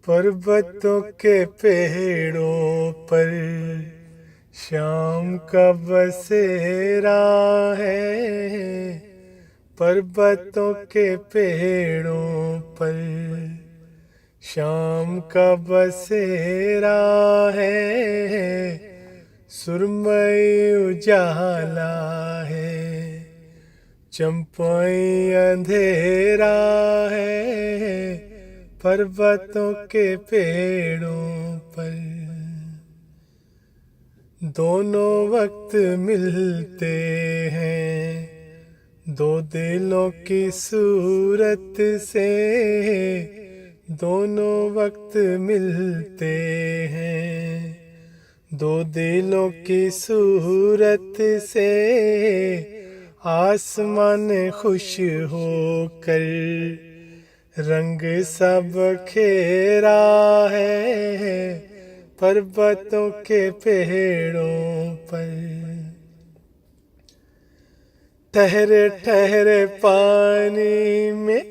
पर्वतों के पेड़ों पर शाम का बसेरा है। पर्वतों के पेड़ों पर शाम का बसेरा है। सुरमई उजाला है, चंपाई अंधेरा है। पर्वतों के पेड़ों पर दोनों वक्त मिलते हैं, दो दिलों की सूरत से। दोनों वक्त मिलते हैं, दो दिलों की सूरत से। आसमान खुश होकर रंग सब खेरा है। पर्वतों के पेड़ों पर ठहरे ठहरे पानी में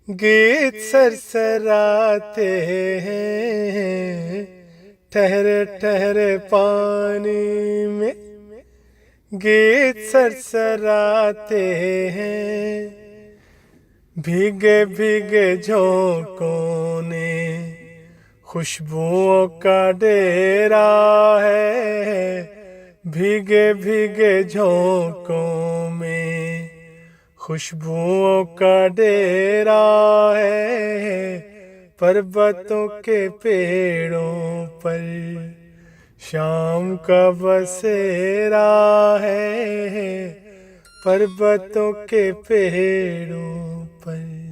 गीत सरसराते हैं। ठहरे ठहरे पानी में गीत सरसराते हैं। भीगे भीगे झोंकों ने खुशबुओं का डेरा है। भीगे भीगे झोंकों में खुशबुओं का डेरा है। पर्वतों के पेड़ों पर शाम का बसेरा है। पर्वतों के पेड़ों पर